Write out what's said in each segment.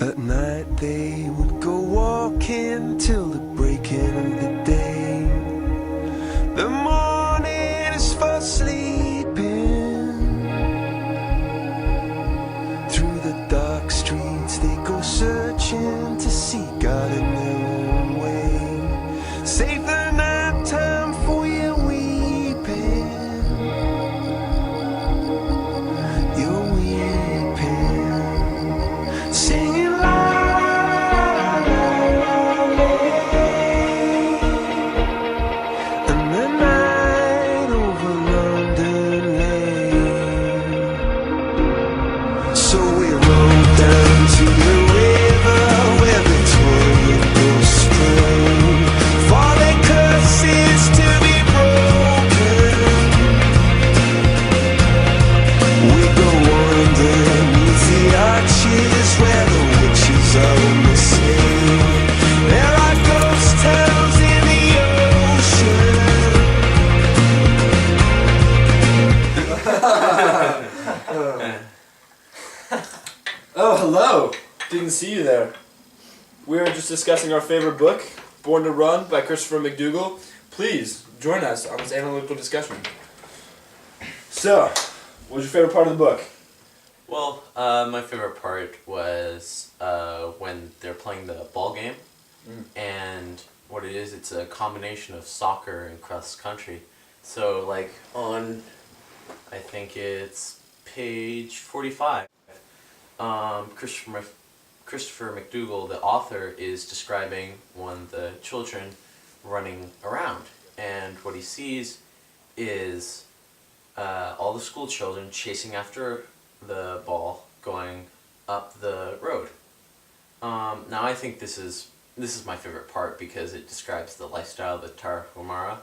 At night they would go walking till the breaking of the day. The morning is for sleeping. Through the dark streets they go searching to see God in their own way. Save the night time for your weeping. You're weeping, singing la la la la. And the night over London lay. So we rode down to the river where Victoria goes spray. For their curses to be broken, we go underneath the arches where the witches are in the sea. There are ghost towns in the ocean. Oh, hello! Didn't see you there. We were just discussing our favorite book, Born to Run by Christopher McDougall. Please join us on this analytical discussion. So, what was your favorite part of the book? Well, my favorite part was when they're playing the ball game, and what it is, it's a combination of soccer and cross country. So, like on, I think it's page 45. Christopher McDougall, the author, is describing one of the children running around, and what he sees is all the school children chasing after the ball going up the road. Now I think this is my favorite part because it describes the lifestyle of the Tarahumara,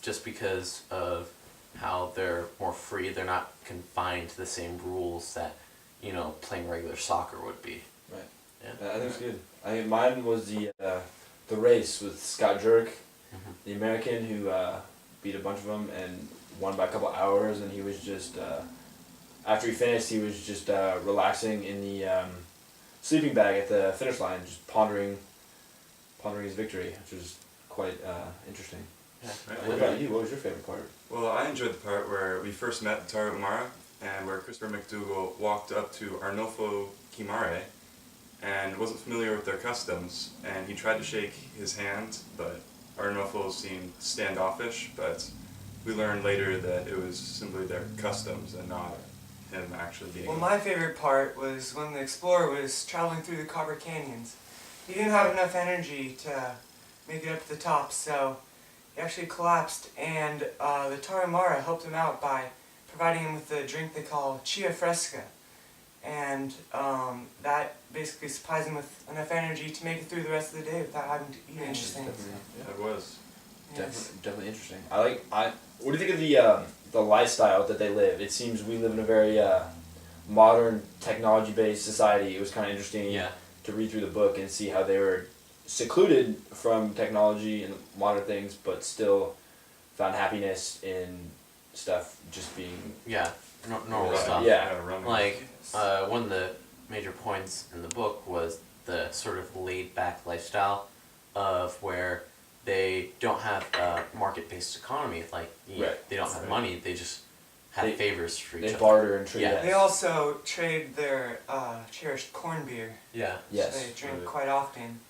just because of how they're more free. They're not confined to the same rules that, you know, playing regular soccer would be. Right. Yeah. I think it's good. I mean, mine was the race with Scott Jurek, the American who beat a bunch of them and won by a couple hours, and he was just after he finished, he was just relaxing in the sleeping bag at the finish line, just pondering his victory, which was quite interesting. Yeah. What about you? What was your favorite part? Well, I enjoyed the part where we first met the Tarahumara and where Christopher McDougall walked up to Arnulfo Kimare and wasn't familiar with their customs, and he tried to shake his hand, but Arnulfo seemed standoffish, but we learned later that it was simply their customs and not him actually being... Well, my favorite part was when the explorer was traveling through the Copper Canyons. He didn't have enough energy to make it up to the top, so he actually collapsed, and the Tarahumara helped him out by providing him with a drink they call chia fresca, and that basically supplies him with enough energy to make it through the rest of the day without having to eat anything. Yeah. It was. Yes. Definitely interesting. What do you think of the lifestyle that they live? It seems we live in a very modern, technology-based society. It was kind of interesting to read through the book and see how they were secluded from technology and modern things, but still found happiness in stuff just being normal stuff. Running. Like one of the major points in the book was the sort of laid-back lifestyle of where they don't have a market-based economy. Like they don't have money; they just have favors for each other. They barter and trade. Yeah. They also trade their cherished corn beer. Yeah. Yes. They drink quite often.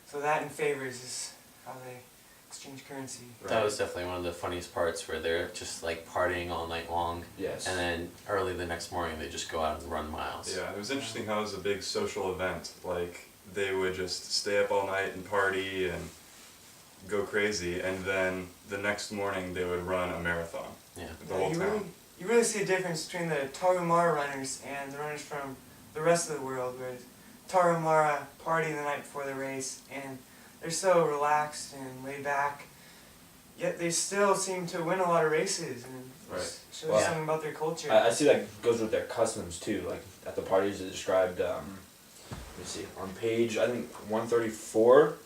So that in favors is how they exchange currency. That was definitely one of the funniest parts, where they're just like partying all night long. Yes. And then early the next morning, they just go out and run miles. Yeah, it was interesting how it was a big social event. Like, they would just stay up all night and party and go crazy, and then the next morning they would run a marathon. Yeah. The whole town. You really see a difference between the Tarahumara runners and the runners from the rest of the world, where Tarahumara party the night before the race, and they're so relaxed and laid back, yet they still seem to win a lot of races, and shows something about their culture. I see that goes with their customs too. Like at the parties, it described. Let me see. On page, I think 134,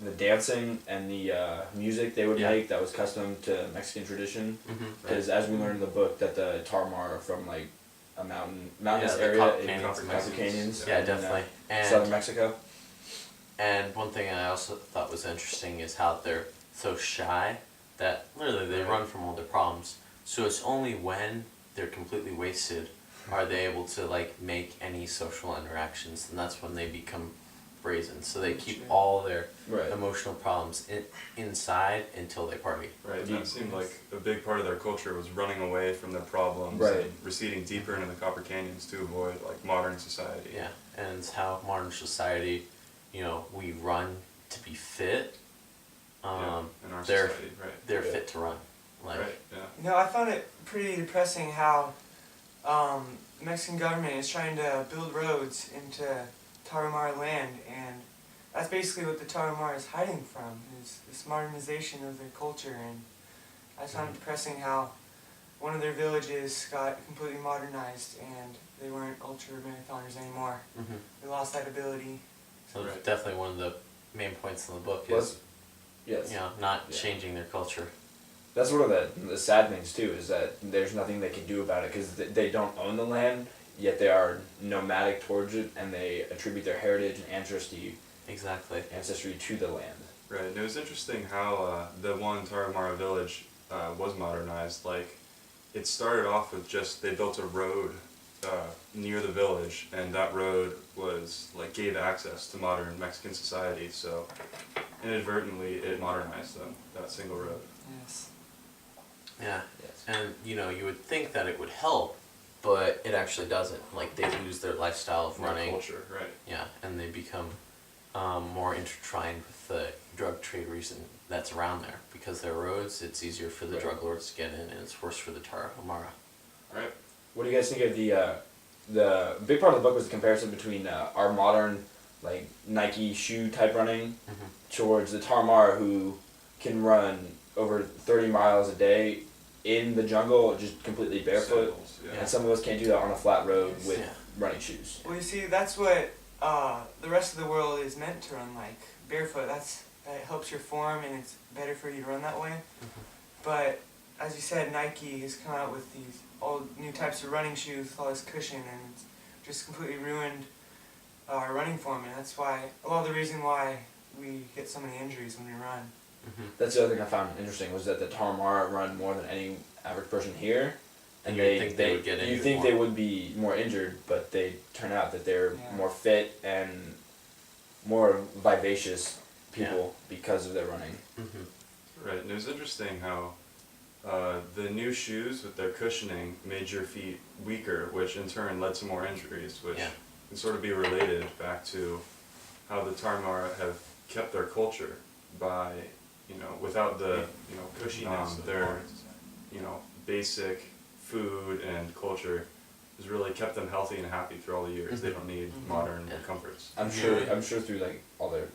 the dancing and the music they would make that was custom to Mexican tradition. Because as we learned in the book, that the Tarahumara are from like a mountainous the area Copper in Canyons. Copper Canyons. Yeah, in, definitely. southern And Mexico. and one thing I also thought was interesting is how they're so shy that literally they Right. run from all their problems. So it's only when they're completely wasted are they able to like make any social interactions, and that's when they become brazen. So they keep True. all their Right. emotional problems inside until they party. Right, Do you- that seemed like a big part of their culture was running away from their problems Right. and receding deeper into the Copper Canyons to avoid like modern society. Yeah, and it's how modern society, we run to be fit. Yeah, in our they're society, right. they're Yeah. fit to run. Like, Right, yeah. You know, I found it pretty depressing how the Mexican government is trying to build roads into Tarahumara land, and that's basically what the Tarahumara is hiding from, is this modernization of their culture. And I just found it depressing how one of their villages got completely modernized and they weren't ultra marathoners anymore. mhm. They lost that ability. So Right. definitely one of the main points in the book Well, is Yes. not Yeah. changing their culture. That's one of the sad things too, is that there's nothing they can do about it because they don't own the land, yet they are nomadic towards it, and they attribute their heritage and Exactly. ancestry to the land. Right, and it was interesting how the one Tarahumara village was modernized. Like, it started off with just, they built a road near the village, and that road was, like, gave access to modern Mexican society, so inadvertently it modernized them, that single road. Yes. Yeah, Yes. and you would think that it would help, but it actually doesn't. Like they lose their lifestyle of Their running. culture, right. Yeah, and they become more intertwined with the drug trade reason that's around there. Because there are roads, it's easier for the Right. drug lords to get in, and it's worse for the Tarahumara. Right. What do you guys think of the big part of the book was the comparison between our modern like Nike shoe type running towards the Tarahumara who can run over 30 miles a day in the jungle just completely barefoot, Sandals, yeah. and some of us can't do that on a flat road Yes. with Yeah. running shoes. Well, you see, that's what the rest of the world is meant to run like, barefoot. That helps your form, and it's better for you to run that way. But as you said, Nike has come out with these all new types of running shoes with all this cushion, and it's just completely ruined our running form, and that's why a lot of the reason why we get so many injuries when we run. That's the other thing I found interesting was that the Tarahumara run more than any average person here, and You would think they would get you injured think more. they would be more injured, but they turn out that they're Yeah. more fit and more vivacious people because of their running. Right, and it was interesting how the new shoes with their cushioning made your feet weaker, which in turn led to more injuries, which Yeah. can sort of be related back to how the Tarahumara have kept their culture by, without the, cushiness of their, basic food and culture has really kept them healthy and happy through all the years. They don't need modern Yeah. comforts. I'm sure through like all their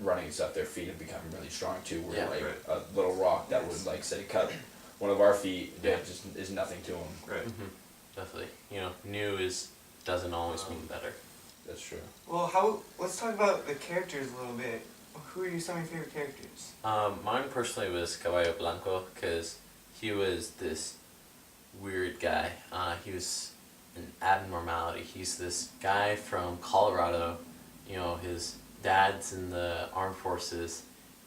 running and stuff, their feet have become really strong too. Where Yeah. like Right. a little rock that would like say cut one of our feet, that just is nothing to them. Right. Definitely. New doesn't always mean better. That's true. Well, let's talk about the characters a little bit. Who are some of your favorite characters? Mine personally was Caballo Blanco because he was this weird guy. He was an abnormality. He's this guy from Colorado. His dad's in the armed forces,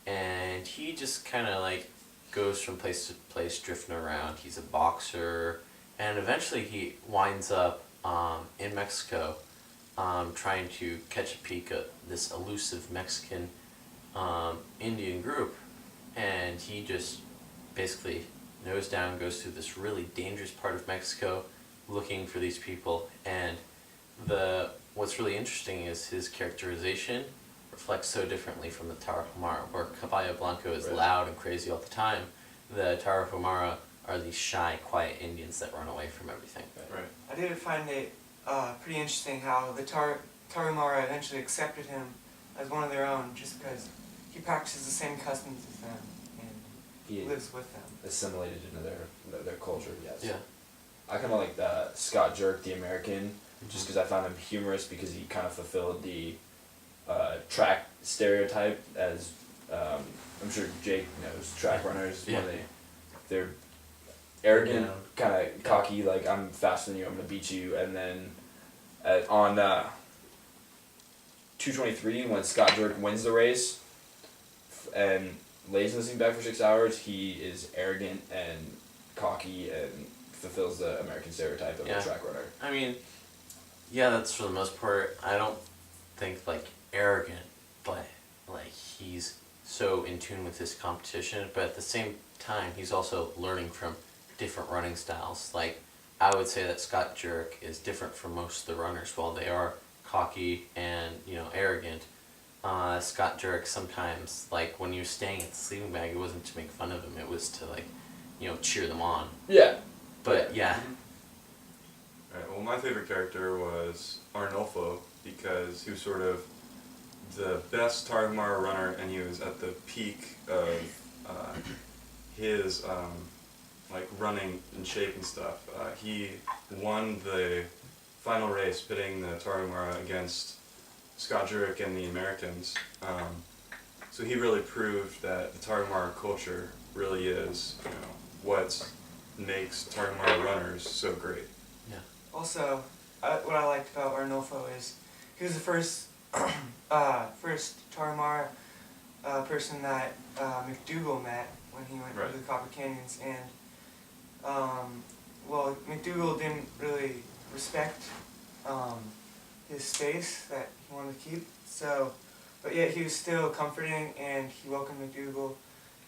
and he just kind of like goes from place to place, drifting around. He's a boxer, and eventually he winds up in Mexico, trying to catch a peek at this elusive Mexican Indian group, and he just basically nose down goes through this really dangerous part of Mexico looking for these people. And what's really interesting is his characterization reflects so differently from the Tarahumara, where Caballo Blanco is Right. loud and crazy all the time. The Tarahumara are these shy, quiet Indians that run away from everything. Right. I did find it pretty interesting how the Tarahumara eventually accepted him as one of their own just because he practices the same customs as them and He lives with them. assimilated into their culture. Yes. Yeah. I kind of like Scott Jerk, the American, just because I found him humorous because he kind of fulfilled the track stereotype as I'm sure Jake knows track runners Yeah. when they're arrogant, Yeah. kind of cocky, like I'm faster than you, I'm gonna beat you, and then on 223 when Scott Jurek wins the race and lays in the seat back for 6 hours, he is arrogant and cocky and fulfills the American stereotype of Yeah. a track runner. I mean, yeah, that's for the most part. I don't think like arrogant, but like he's so in tune with his competition. But at the same time, he's also learning from different running styles. Like I would say that Scott Jurek is different from most of the runners. While they are cocky and arrogant, Scott Jurek sometimes, like when you're staying at the sleeping bag, it wasn't to make fun of him. It was to like cheer them on. Yeah. But yeah. Right, well, my favorite character was Arnolfo because he was sort of the best Tarahumara runner, and he was at the peak of his like running and shape and stuff. He won the final race, pitting the Tarahumara against Scott Jurek and the Americans. So he really proved that the Tarahumara culture really is, what makes Tarahumara runners so great. Also, what I liked about Arnolfo is he was the first Tarahumara person that McDougal met when he went Right. to the Copper Canyons, and well, McDougal didn't really respect his space that he wanted to keep. So, but yet he was still comforting, and he welcomed McDougal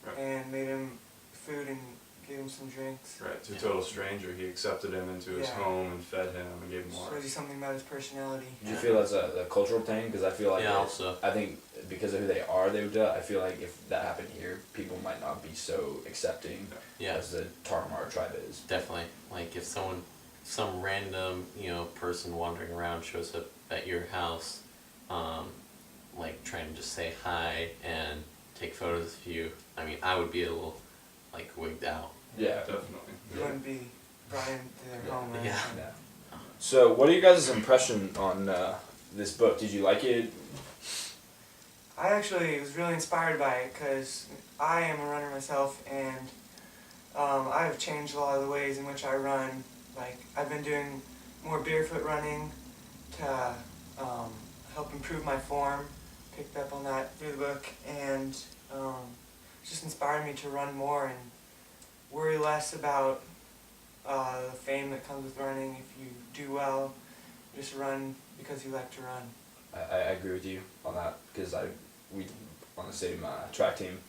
Right. and made him food and gave him some drinks. Right, to a total stranger, he accepted him into his Yeah. home and fed him and gave him water. Shows you something about his personality. Do you feel that's a cultural thing? Because I feel like Yeah, also. I think because of who they are, they would do it. I feel like if that happened here, people might not be so accepting Yeah. as the Tarahumara tribe is. Definitely. Like if some random, person wandering around shows up at your house, like trying to just say hi and take photos of you, I mean, I would be a little, like, wigged out. Yeah. Definitely. You wouldn't be brought into their home. Or Yeah. anything. Yeah. So, what are you guys' impression on this book? Did you like it? I actually was really inspired by it because I am a runner myself, and I've changed a lot of the ways in which I run. Like, I've been doing more barefoot running to help improve my form. Picked up on that through the book, and it's just inspired me to run more and worry less about the fame that comes with running. If you do well, just run because you like to run. I agree with you on that because we on the same track team.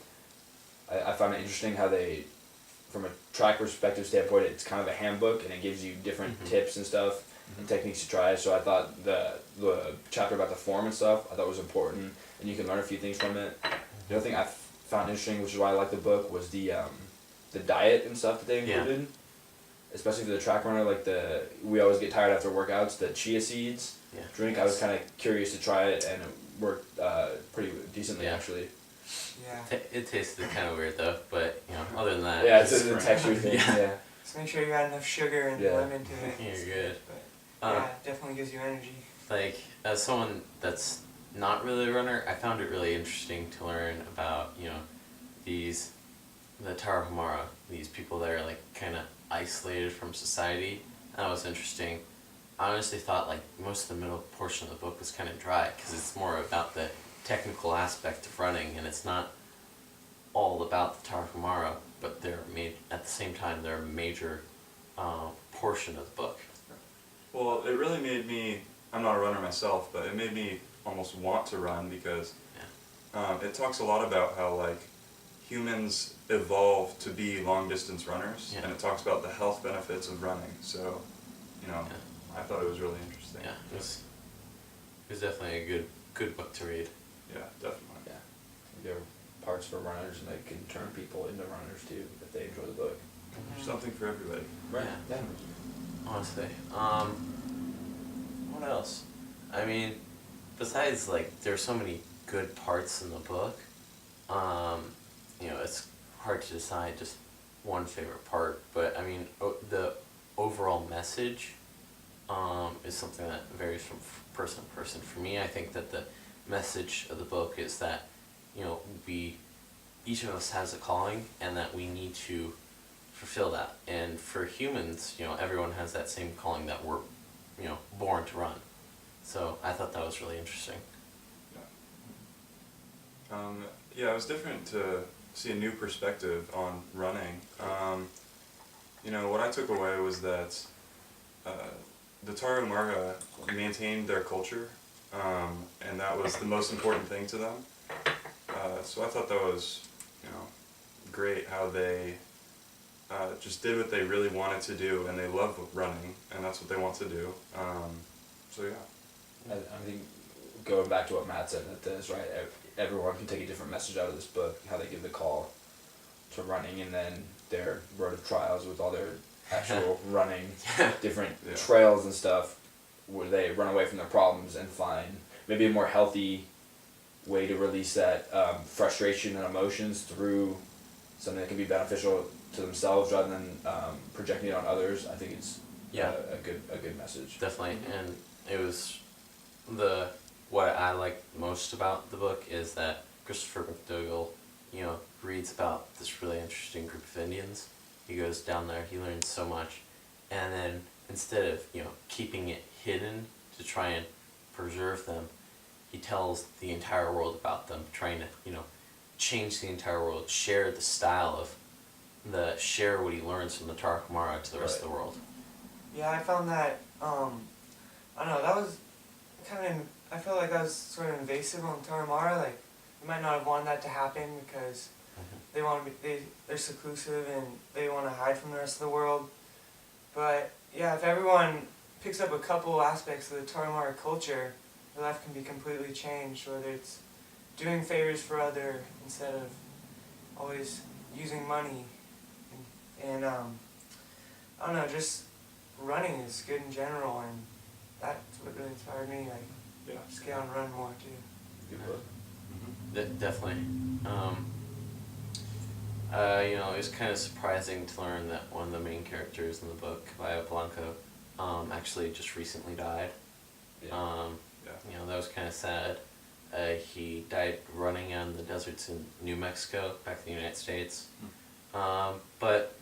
I find it interesting how they, from a track perspective standpoint, it's kind of a handbook and it gives you different tips and stuff and techniques to try. So I thought the chapter about the form and stuff I thought was important, and you can learn a few things from it. The other thing I found interesting, which is why I liked the book, was the diet and stuff that they included. Especially for the track runner, like we always get tired after workouts. The chia seeds drink, I was kind of curious to try it, and it worked pretty decently actually. Yeah. It tasted kind of weird though, but other than that, Yeah, it's a texture thing. Yeah. Yeah. Just make sure you add enough sugar and lemon to it. You're good. But yeah, it definitely gives you energy. Like, as someone that's not really a runner, I found it really interesting to learn about, the Tarahumara, these people that are, like, kind of isolated from society. That was interesting. I honestly thought, like, most of the middle portion of the book was kind of dry, because it's more about the technical aspect of running, and it's not all about the Tarahumara, but at the same time, they're a major portion of the book. Well, it really made me, I'm not a runner myself, but it made me almost want to run because it talks a lot about how, like, humans evolved to be long-distance runners, and it talks about the health benefits of running. So, I thought it was really interesting. Yeah, it was definitely a good book to read. Yeah, definitely. Yeah. There are parts for runners, and they can turn people into runners too if they enjoy the book. There's something for everybody. Right. Yeah. Honestly. What else? I mean, besides, like, there's so many good parts in the book, it's hard to decide just one favorite part, but, I mean, the overall message is something that varies from person to person. For me, I think that the message of the book is that, each of us has a calling, and that we need to fulfill that. And for humans, everyone has that same calling that we're, born to run. So I thought that was really interesting. Yeah, it was different to see a new perspective on running. What I took away was that the Tarahumara maintained their culture, and that was the most important thing to them. So I thought that was, great how they just did what they really wanted to do, and they love running, and that's what they want to do. So yeah. I think going back to what Matt said, that is right. Everyone can take a different message out of this book. How they give the call to running, and then their road of trials with all their actual running, different trails and stuff, where they run away from their problems and find maybe a more healthy way to release that frustration and emotions through something that can be beneficial to themselves rather than projecting it on others. I think it's a good message. Definitely, and it was what I like most about the book is that Christopher McDougall, reads about this really interesting group of Indians. He goes down there, he learns so much, and then instead of keeping it hidden to try and preserve them, he tells the entire world about them, trying to change the entire world, share the style of share what he learns from the Tarahumara to the rest of the world. Yeah, I found that, I don't know, that was I feel like that was sort of invasive on Tarahumara. Like, you might not have wanted that to happen because they're seclusive and they want to hide from the rest of the world. But yeah, if everyone picks up a couple aspects of the Tarahumara culture, their life can be completely changed, whether it's doing favors for others instead of always using money. And I don't know, just running is good in general, and that's what really inspired me. Like, just get out and run more too. Good book. Definitely. It was kind of surprising to learn that one of the main characters in the book, Caballo Blanco, actually just recently died. That was kind of sad. He died running in the deserts in New Mexico, back in the United States. But,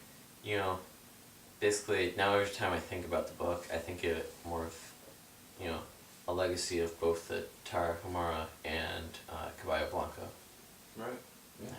basically, now every time I think about the book, I think of it more of, a legacy of both the Tarahumara and Caballo Blanco. Right. Yeah.